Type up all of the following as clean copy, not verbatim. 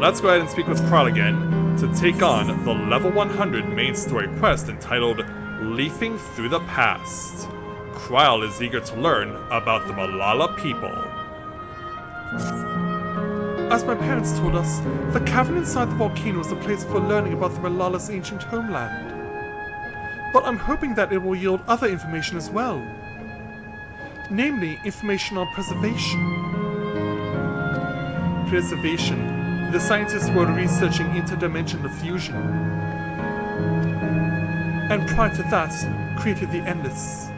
let's go ahead and speak with Kral again to take on the level 100 main story quest entitled Leafing Through the Past. Kral is eager to learn about the Malala people. As my parents told us, the cavern inside the volcano is the place for learning about the Malala's ancient homeland. But I'm hoping that it will yield other information as well. Namely, information on preservation. The scientists were researching interdimensional fusion. And prior to that, created the Endless.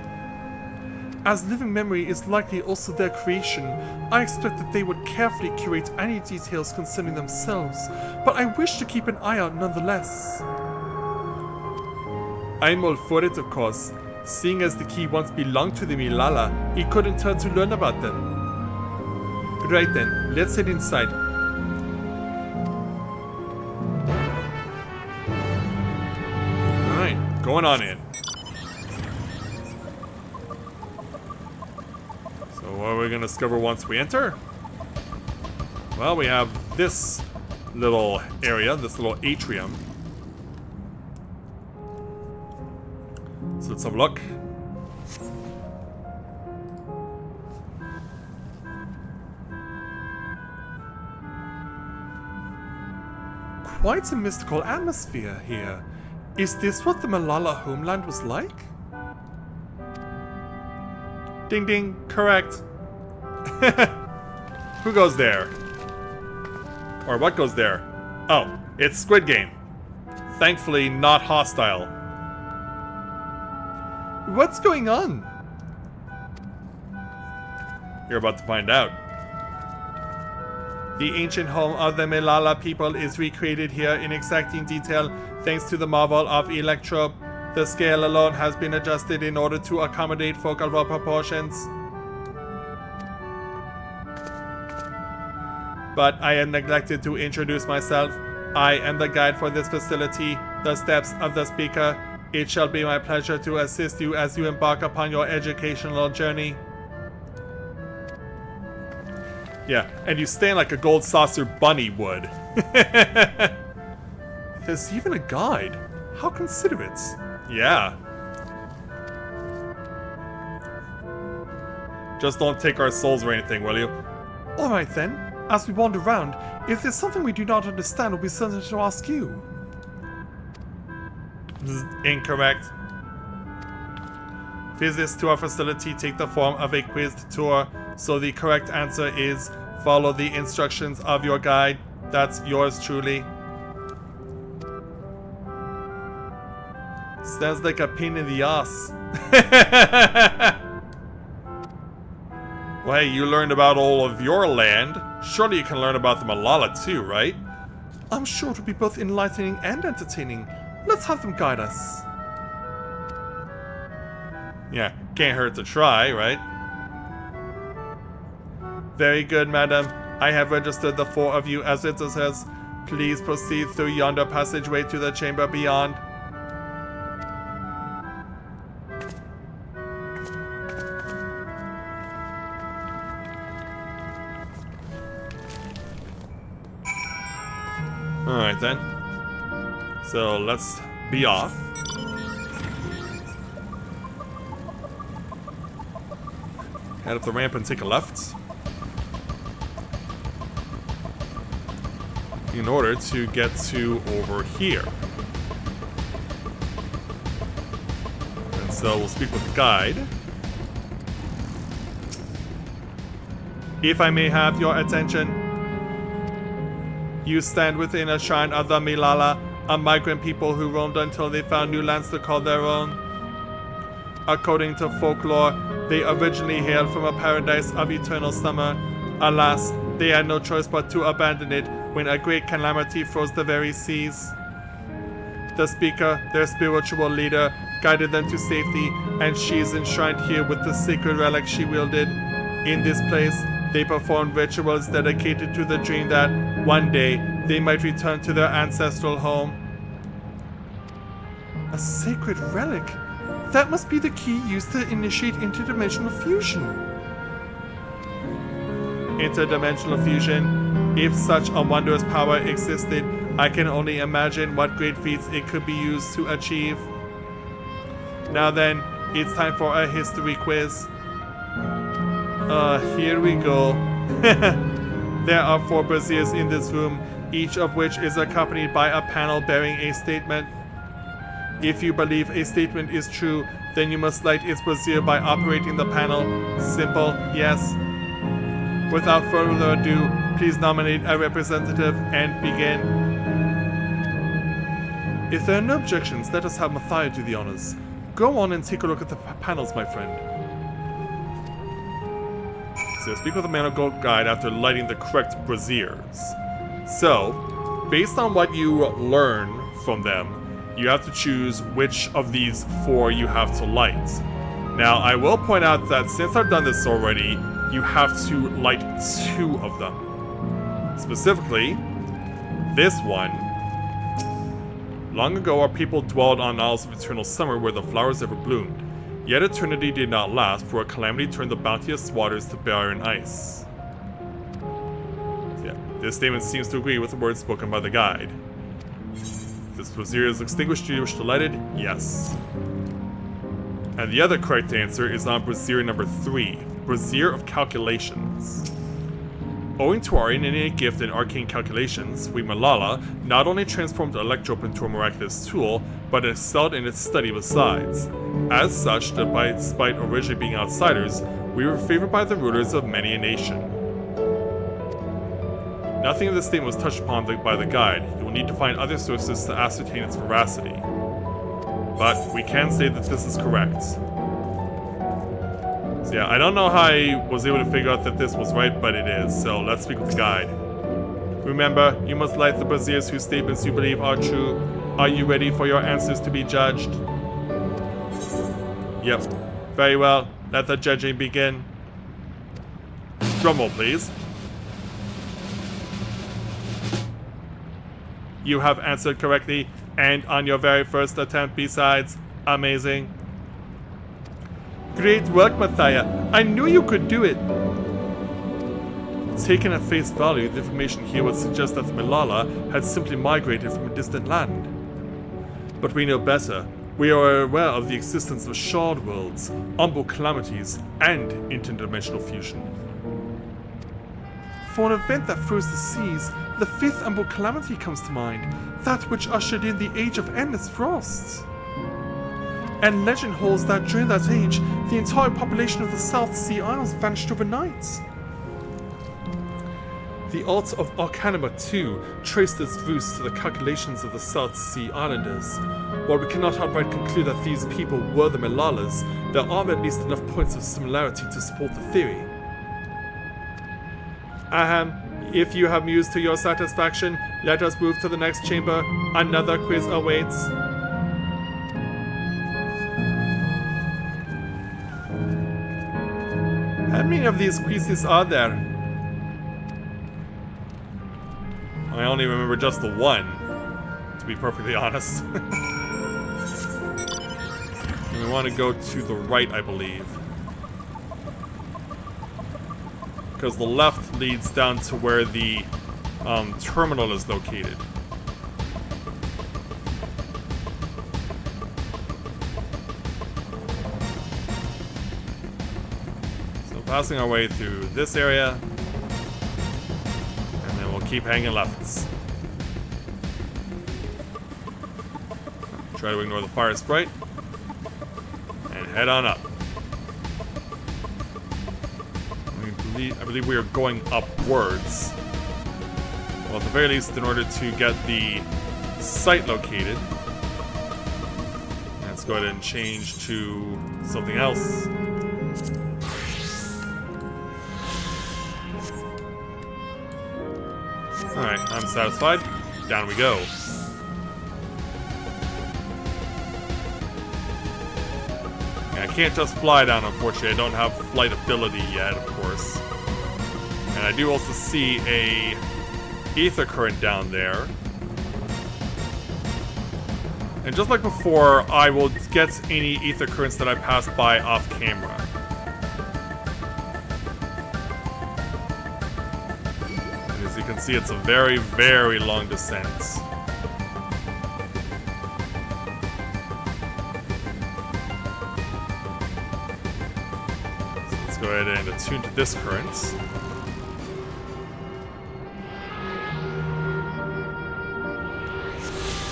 As living memory is likely also their creation, I expect that they would carefully curate any details concerning themselves, but I wish to keep an eye out nonetheless. I'm all for it, of course. Seeing as the key once belonged to the Malala, he couldn't turn to learn about them. Right then, let's head inside. Alright, going on in. So what are we going to discover once we enter? Well, we have this little area, this little atrium. So let's have a look. Quite a mystical atmosphere here. Is this what the Malala homeland was like? Ding ding, correct. Who goes there? Or what goes there? Oh, it's Squid Game. Thankfully not hostile. What's going on? You're about to find out. The ancient home of the Malala people is recreated here in exacting detail thanks to the marvel of Electro. The scale alone has been adjusted in order to accommodate focal proportions. But I have neglected to introduce myself. I am the guide for this facility, the steps of the speaker. It shall be my pleasure to assist you as you embark upon your educational journey. Yeah, and you stand like a gold saucer bunny would. There's even a guide. How considerate. Yeah. Just don't take our souls or anything, will you? Alright then. As we wander around, if there's something we do not understand, we'll be certain to ask you. Incorrect. Visits to our facility take the form of a quizzed tour, so the correct answer is follow the instructions of your guide. That's yours truly. Sounds like a pain in the ass. Well, hey, you learned about all of your land. Surely you can learn about the Malala too, right? I'm sure it will be both enlightening and entertaining. Let's have them guide us. Yeah, can't hurt to try, right? Very good, madam. I have registered the 4 of you as visitors. Please proceed through yonder passageway to the chamber beyond. Alright then. So let's be off. Head up the ramp and take a left. In order to get to over here. And so we'll speak with the guide. If I may have your attention. You stand within a shrine of the Malala, a migrant people who roamed until they found new lands to call their own. According to folklore, they originally hailed from a paradise of eternal summer. Alas, they had no choice but to abandon it when a great calamity froze the very seas. The speaker, their spiritual leader, guided them to safety, and she is enshrined here with the sacred relic she wielded. In this place, they performed rituals dedicated to the dream that, one day, they might return to their ancestral home. A sacred relic? That must be the key used to initiate interdimensional fusion. Interdimensional fusion? If such a wondrous power existed, I can only imagine what great feats it could be used to achieve. Now then, it's time for a history quiz. Here we go. There are 4 braziers in this room, each of which is accompanied by a panel bearing a statement. If you believe a statement is true, then you must light its brazier by operating the panel. Simple, yes. Without further ado, please nominate a representative and begin. If there are no objections, let us have Matthias do the honors. Go on and take a look at the panels, my friend. So speak with the Man of Gold guide after lighting the correct braziers. So, based on what you learn from them, you have to choose which of these 4 you have to light. Now, I will point out that since I've done this already, you have to light 2 of them. Specifically, this one. Long ago, our people dwelled on Isles of Eternal Summer where the flowers ever bloomed. Yet eternity did not last, for a calamity turned the bounteous waters to barren ice. So yeah, this statement seems to agree with the words spoken by the guide. This brazier is extinguished. Do you wish to light it? Yes. And the other correct answer is on brazier number 3, Brazier of Calculations. Owing to our innate gift in arcane calculations, we Malala not only transformed Electrope into a miraculous tool, but excelled in its study besides. As such, despite originally being outsiders, we were favored by the rulers of many a nation. Nothing of this statement was touched upon by the guide. You will need to find other sources to ascertain its veracity. But we can say that this is correct. So yeah, I don't know how I was able to figure out that this was right, but it is. So let's speak with the guide. Remember, you must light the braziers whose statements you believe are true. Are you ready for your answers to be judged? Yep. Very well. Let the judging begin. Drumroll, please. You have answered correctly, and on your very first attempt besides. Amazing. Great work, Matthias. I knew you could do it. Taken at face value, the information here would suggest that Malala had simply migrated from a distant land. But we know better. We are aware of the existence of shard worlds, umbral calamities, and interdimensional fusion. For an event that froze the seas, the 5th umbral calamity comes to mind, that which ushered in the Age of Endless Frosts. And legend holds that during that age, the entire population of the South Sea Isles vanished overnight. The art of Arcanima too traced its roots to the calculations of the South Sea Islanders. While we cannot outright conclude that these people were the Malalas, there are at least enough points of similarity to support the theory. Ahem, if you have mused to your satisfaction, let us move to the next chamber. Another quiz awaits. How many of these quizzes are there? I only remember just the one, to be perfectly honest. We want to go to the right, I believe. Because the left leads down to where the terminal is located. So passing our way through this area. And then we'll keep hanging lefts. Try to ignore the fire sprite. And head on up. I believe we are going upwards. Well, at the very least, in order to get the site located. Let's go ahead and change to something else. Alright, I'm satisfied. Down we go. I can't just fly down, unfortunately. I don't have flight ability yet, of course. And I do also see a ether current down there. And just like before, I will get any ether currents that I pass by off camera. It is you can see, it's a very, very long descent. Go ahead and attune to this current.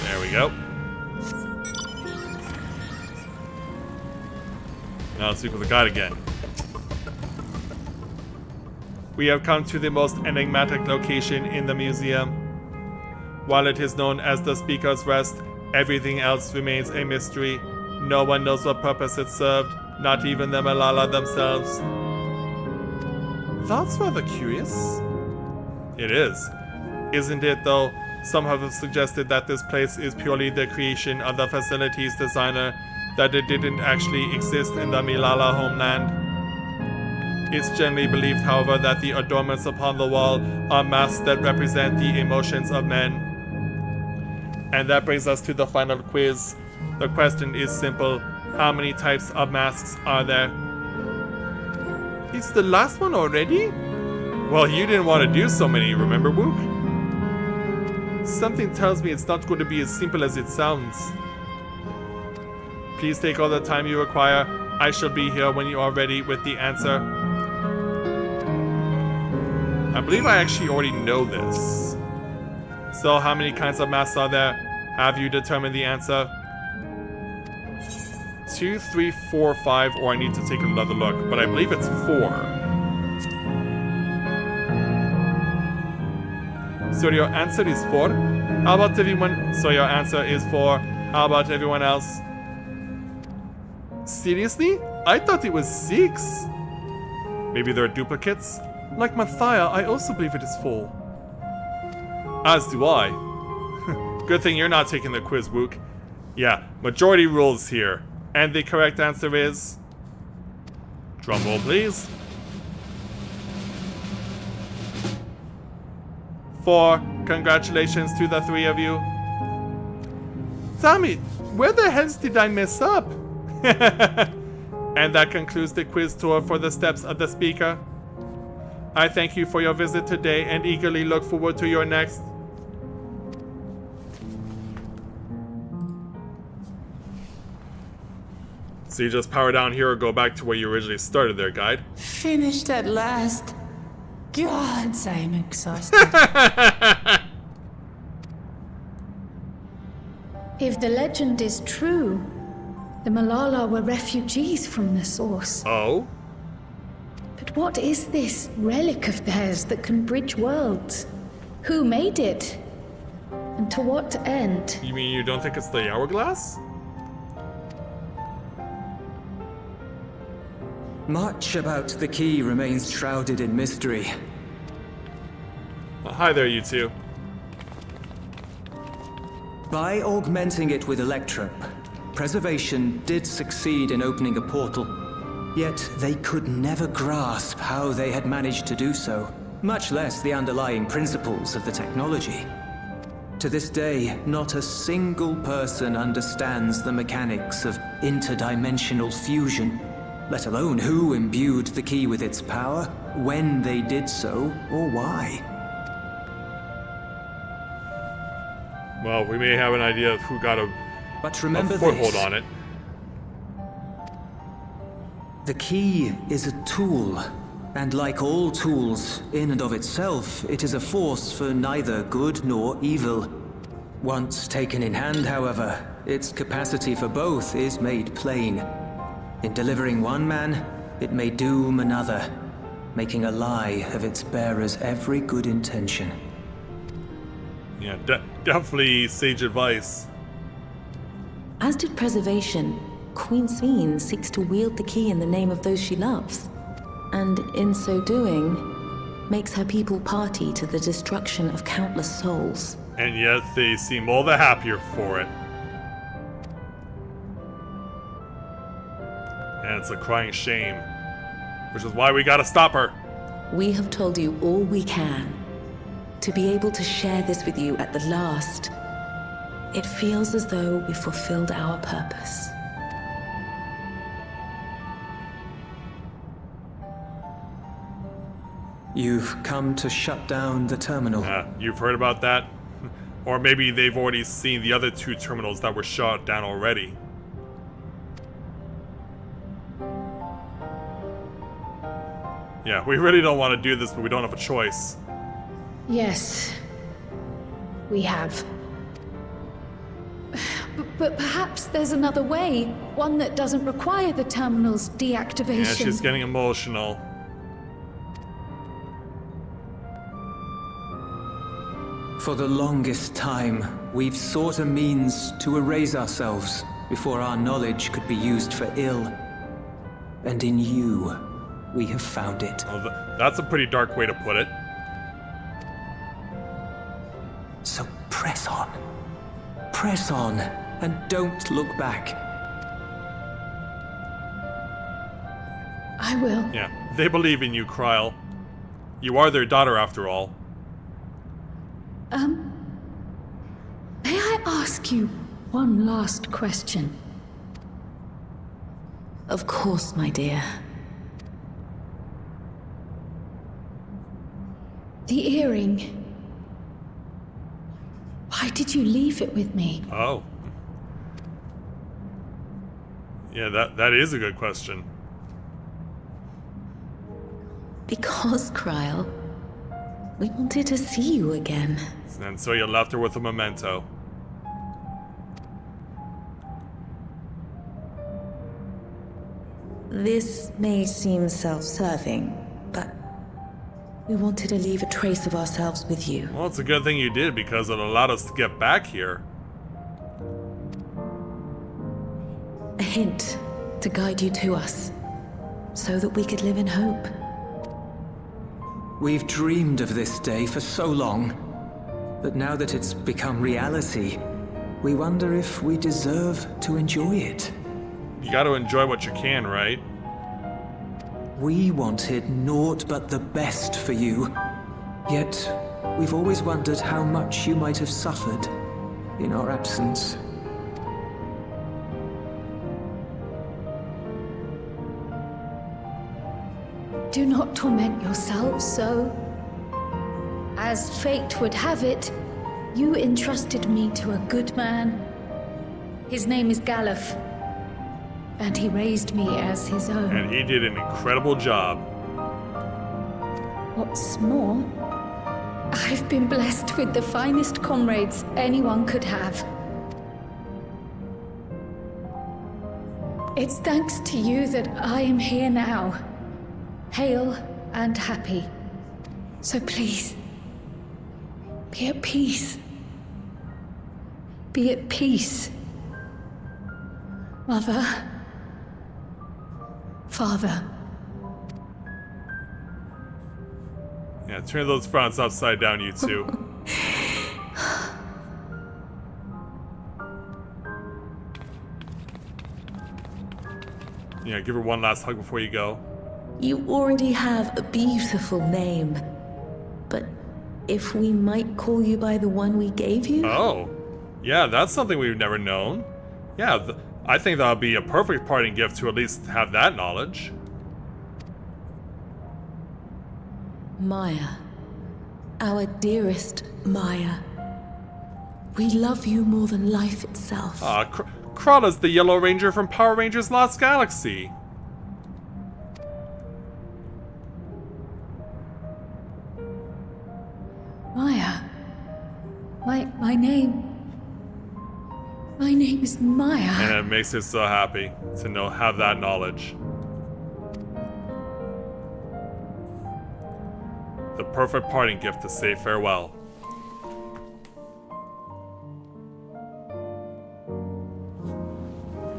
There we go. Now let's speak with the guide again. We have come to the most enigmatic location in the museum. While it is known as the Speaker's Rest, everything else remains a mystery. No one knows what purpose it served, not even the Malala themselves. That's rather curious. It is. Isn't it, though? Some have suggested that this place is purely the creation of the facility's designer, that it didn't actually exist in the Malala homeland. It's generally believed, however, that the adornments upon the wall are masks that represent the emotions of men. And that brings us to the final quiz. The question is simple. How many types of masks are there? It's the last one already? Well, you didn't want to do so many, remember, Wook? Something tells me it's not going to be as simple as it sounds. Please take all the time you require. I shall be here when you are ready with the answer. I believe I actually already know this. So how many kinds of masks are there? Have you determined the answer? 2, 3, 4, 5, or I need to take another look, but I believe it's 4. So your answer is 4? How about everyone? So your answer is 4. How about everyone else? Seriously? I thought it was 6. Maybe they're duplicates? Like Mathia, I also believe it is 4. As do I. Good thing you're not taking the quiz, Wook. Yeah, majority rules here. And the correct answer is... drumroll, please. 4. Congratulations to the 3 of you. Damn it, where the hell did I mess up? And that concludes the quiz tour for the steps of the speaker. I thank you for your visit today and eagerly look forward to your next. So you just power down here or go back to where you originally started there, guide? Finished at last. Gods, I'm exhausted. If the legend is true, the Malala were refugees from the source. Oh? But what is this relic of theirs that can bridge worlds? Who made it? And to what end? You mean you don't think it's the hourglass? Much about the key remains shrouded in mystery. Hi there, you two. By augmenting it with Electrum, Preservation did succeed in opening a portal. Yet they could never grasp how they had managed to do so, much less the underlying principles of the technology. To this day, not a single person understands the mechanics of interdimensional fusion, let alone who imbued the key with its power, when they did so, or why. Well, we may have an idea of who got a foothold on it. The key is a tool, and like all tools, in and of itself, it is a force for neither good nor evil. Once taken in hand, however, its capacity for both is made plain. In delivering one man, it may doom another, making a lie of its bearer's every good intention. Yeah, definitely sage advice. As did Preservation, Queen Sveen seeks to wield the key in the name of those she loves, and in so doing, makes her people party to the destruction of countless souls. And yet they seem all the happier for it. And it's a crying shame, which is why we gotta stop her. We have told you all we can. To be able to share this with you at the last, it feels as though we fulfilled our purpose. You've come to shut down the terminal. You've heard about that? Or maybe they've already seen the other 2 terminals that were shut down already. Yeah, we really don't want to do this, but we don't have a choice. Yes, we have. But perhaps there's another way, one that doesn't require the terminal's deactivation. Yeah, she's getting emotional. For the longest time, we've sought a means to erase ourselves before our knowledge could be used for ill. And in you, we have found it. Oh, that's a pretty dark way to put it. So press on. Press on, and don't look back. I will. Yeah, they believe in you, Kryl. You are their daughter, after all. May I ask you one last question? Of course, my dear. The earring. Why did you leave it with me? Oh. Yeah, that is a good question. Because, Kryl, we wanted to see you again. And so you left her with a memento. This may seem self-serving, but we wanted to leave a trace of ourselves with you. Well, it's a good thing you did, because it allowed us to get back here. A hint to guide you to us, so that we could live in hope. We've dreamed of this day for so long, but now that it's become reality, we wonder if we deserve to enjoy it. You gotta enjoy what you can, right? We wanted naught but the best for you, yet we've always wondered how much you might have suffered in our absence. Do not torment yourselves so. As fate would have it, you entrusted me to a good man. His name is Galuf, and he raised me as his own. And he did an incredible job. What's more, I've been blessed with the finest comrades anyone could have. It's thanks to you that I am here now, hale and happy. So please, be at peace. Be at peace. Mother. Father. Yeah, turn those fronts upside down, you two. Yeah, give her one last hug before you go. You already have a beautiful name, but if we might call you by the one we gave you? Oh, yeah, that's something we've never known. Yeah, I think that would be a perfect parting gift to at least have that knowledge. Maya. Our dearest Maya. We love you more than life itself. Krala's the Yellow Ranger from Power Rangers Lost Galaxy. Maya. My name is Maya. And it makes her so happy to have that knowledge. The perfect parting gift to say farewell.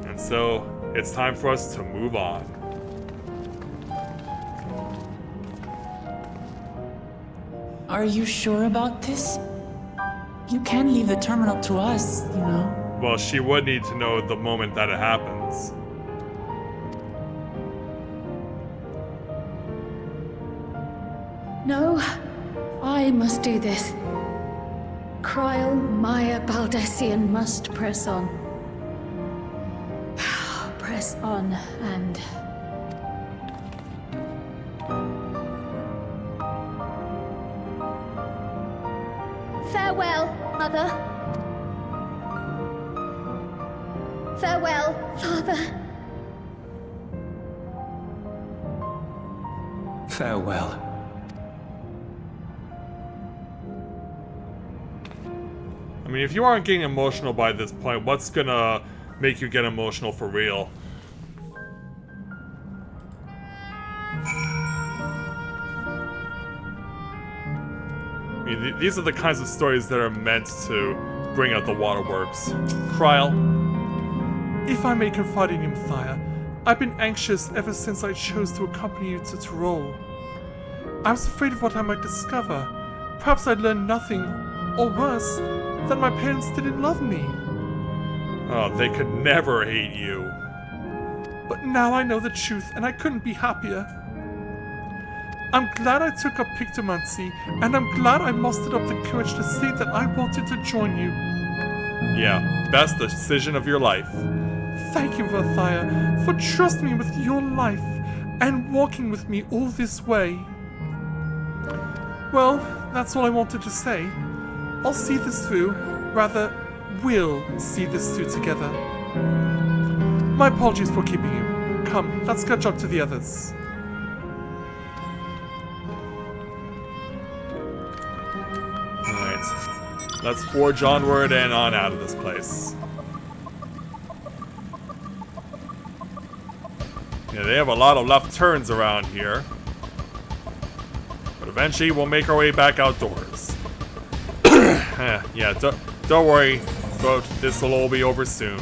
And so, it's time for us to move on. Are you sure about this? You can leave the terminal to us, you know. Well, she would need to know the moment that it happens. No, I must do this. Kryl, Maya, Baldessian must press on. Press on Farewell, Mother. Farewell, Father. Farewell. I mean, if you aren't getting emotional by this point, what's gonna make you get emotional for real? I mean, these are the kinds of stories that are meant to bring out the waterworks. Kryl. If I may confide in you, Mathia, I've been anxious ever since I chose to accompany you to Tyrol. I was afraid of what I might discover. Perhaps I'd learn nothing, or worse, that my parents didn't love me. Oh, they could never hate you. But now I know the truth, and I couldn't be happier. I'm glad I took up pictomancy, and I'm glad I mustered up the courage to say that I wanted to join you. Yeah, best decision of your life. Thank you, Mathia, for trusting me with your life and walking with me all this way. Well, that's all I wanted to say. I'll see this through. Rather, we'll see this through together. My apologies for keeping you. Come, let's catch up to the others. Alright. Let's forge onward and on out of this place. Yeah, they have a lot of left turns around here. But eventually we'll make our way back outdoors. Yeah, don't worry, folks. This will all be over soon.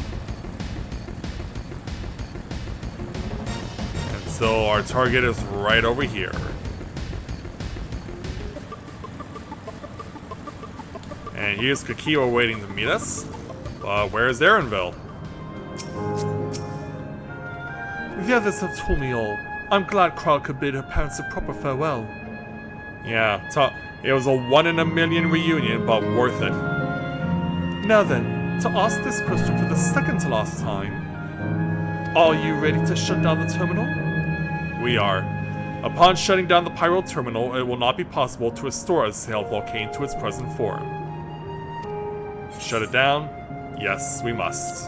And so our target is right over here. And here's Kakiwa waiting to meet us. Where's Erenville? The others have told me all. I'm glad Kryl could bid her parents a proper farewell. Yeah, it was a 1 in a million reunion, but worth it. Now then, to ask this question for the second to last time. Are you ready to shut down the terminal? We are. Upon shutting down the Pyro terminal, it will not be possible to restore a sailed volcano to its present form. Shut it down? Yes, we must.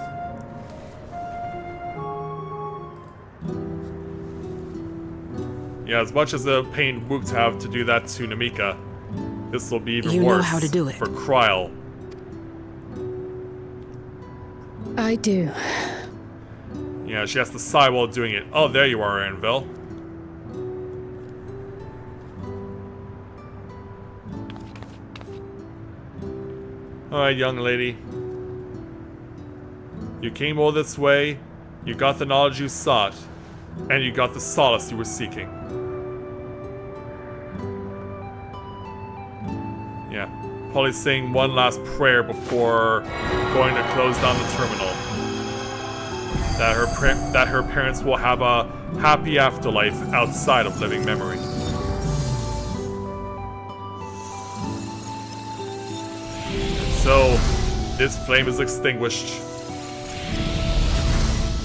Yeah, as much as a pain Wook to have to do that to Namika, this will be even worse how to do it. for Kryl. I do. Yeah, she has to sigh while doing it. Oh, there you are, Erenville. Alright, young lady. You came all this way, you got the knowledge you sought, and you got the solace you were seeking. Yeah, probably saying one last prayer before going to close down the terminal. That her parents will have a happy afterlife outside of living memory. And so, this flame is extinguished.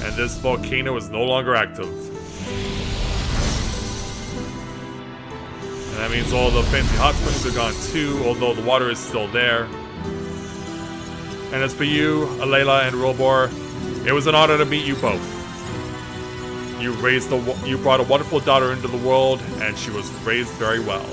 And this volcano is no longer active. And that means all the fancy hot springs are gone too, although the water is still there. And as for you, Alayla and Robor, it was an honor to meet you both. You brought a wonderful daughter into the world, and she was raised very well.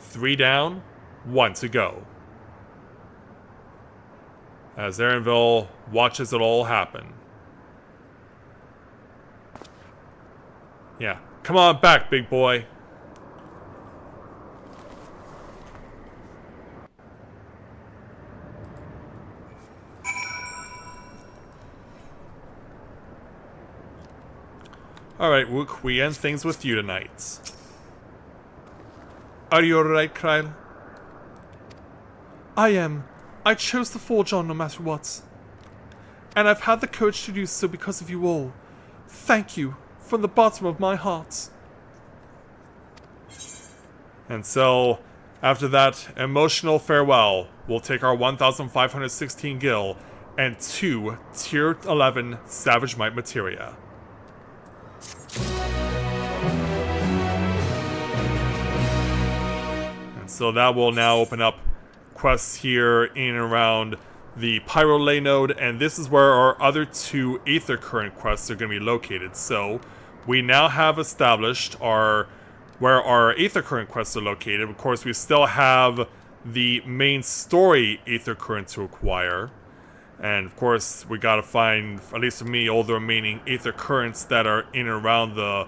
Three down, 1 to go. As Erenville watches it all happen. Yeah, come on back, big boy. Alright, Wook, we end things with you tonight. Are you alright, Kryl? I am. I chose to forge on no matter what. And I've had the courage to do so because of you all. Thank you, from the bottom of my heart. And so, after that emotional farewell, we'll take our 1,516 gil and 2 Tier 11 Savage Might materia. And so that will now open up quests here in and around the Pyro Lay node, and this is where our other 2 Aether Current quests are going to be located. So we now have established where our Aether Current quests are located. Of course, we still have the main story Aether Current to acquire. And of course, we gotta find, at least for me, all the remaining Aether Currents that are in and around the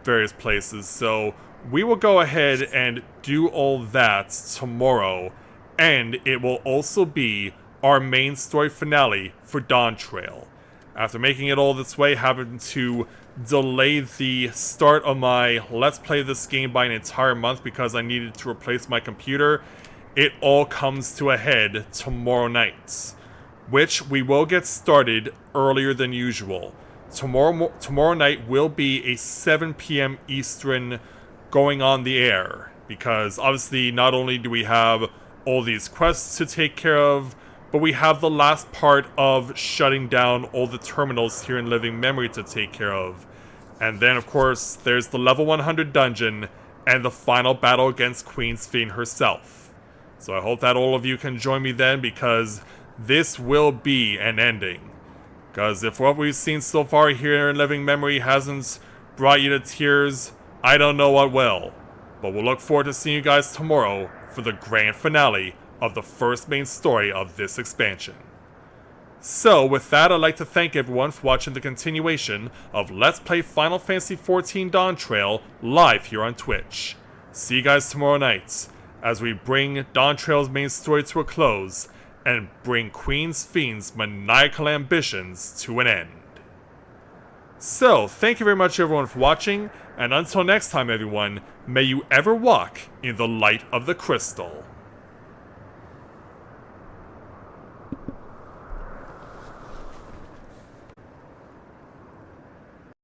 various places. So we will go ahead and do all that tomorrow. And it will also be our main story finale for Dawntrail. After making it all this way, having to delay the start of my Let's Play this game by an entire month because I needed to replace my computer, it all comes to a head tomorrow night, which we will get started earlier than usual. Tomorrow night will be a 7 p.m. Eastern going on the air, because obviously not only do we have all these quests to take care of, but we have the last part of shutting down all the terminals here in Living Memory to take care of. And then, of course, there's the level 100 dungeon and the final battle against Queen Sphene herself. So I hope that all of you can join me then, because this will be an ending. Because if what we've seen so far here in Living Memory hasn't brought you to tears, I don't know what will. But we'll look forward to seeing you guys tomorrow for the grand finale of the first main story of this expansion. So, with that, I'd like to thank everyone for watching the continuation of Let's Play Final Fantasy XIV Dawntrail live here on Twitch. See you guys tomorrow night, as we bring Dawntrail's main story to a close, and bring Queen Sphene's maniacal ambitions to an end. So, thank you very much everyone for watching, and until next time everyone, may you ever walk in the light of the crystal.